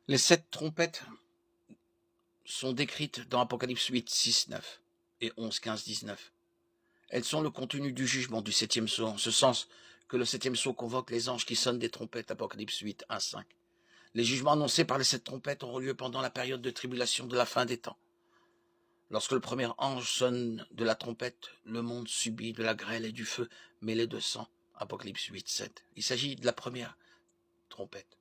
Les 7 trompettes sont décrites dans Apocalypse 8, 6, 9 et 11, 15, 19. Elles sont le contenu du jugement du 7e sceau, en ce sens que le 7e sceau convoque les anges qui sonnent des trompettes, Apocalypse 8, 1, 5. Les jugements annoncés par les 7 trompettes auront lieu pendant la période de tribulation de la fin des temps. Lorsque le premier ange sonne de la trompette, le monde subit de la grêle et du feu mêlés de sang, Apocalypse 8, 7. Il s'agit de la première trompette.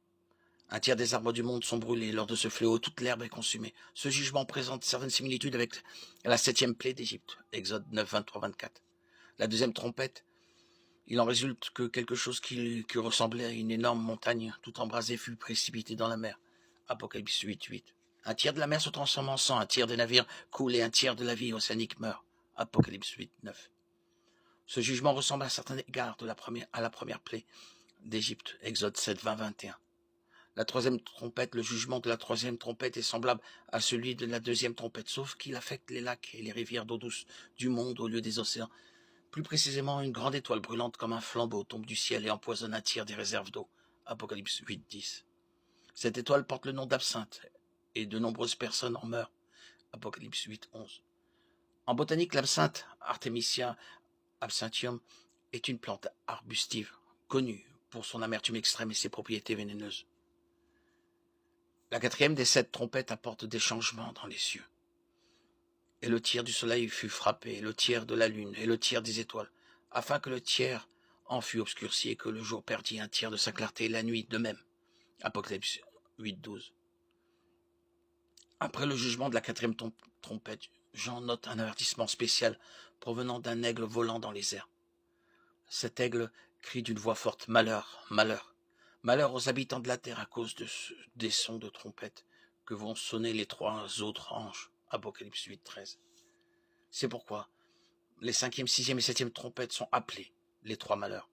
Un tiers des arbres du monde sont brûlés. Lors de ce fléau, toute l'herbe est consumée. Ce jugement présente certaines similitudes avec la 7e plaie d'Égypte, Exode 9, 23, 24. La deuxième trompette, il en résulte que quelque chose qui ressemblait à une énorme montagne, tout embrasée, fut précipité dans la mer, Apocalypse 8, 8. Un tiers de la mer se transforme en sang, un tiers des navires coule et un tiers de la vie océanique meurt, Apocalypse 8, 9. Ce jugement ressemble à certains égards à la première plaie d'Égypte, Exode 7, 20, 21. La troisième trompette, le jugement de la troisième trompette est semblable à celui de la deuxième trompette, sauf qu'il affecte les lacs et les rivières d'eau douce du monde au lieu des océans. Plus précisément, une grande étoile brûlante comme un flambeau tombe du ciel et empoisonne un tiers des réserves d'eau. Apocalypse 8, 10. Cette étoile porte le nom d'absinthe et de nombreuses personnes en meurent. Apocalypse 8, 11. En botanique, l'absinthe, Artemisia absinthium, est une plante arbustive connue pour son amertume extrême et ses propriétés vénéneuses. La quatrième des 7 trompettes apporte des changements dans les cieux. Et le tiers du soleil fut frappé, et le tiers de la lune, et le tiers des étoiles, afin que le tiers en fût obscurci et que le jour perdit un tiers de sa clarté, et la nuit de même. Apocalypse 8, 12. Après le jugement de la quatrième trompette, Jean note un avertissement spécial provenant d'un aigle volant dans les airs. Cet aigle crie d'une voix forte: Malheur, malheur, malheur aux habitants de la terre à cause des sons de trompette que vont sonner les 3 autres anges. Apocalypse 8, 13. C'est pourquoi les 5e, 6e et 7e trompettes sont appelées les 3 malheurs.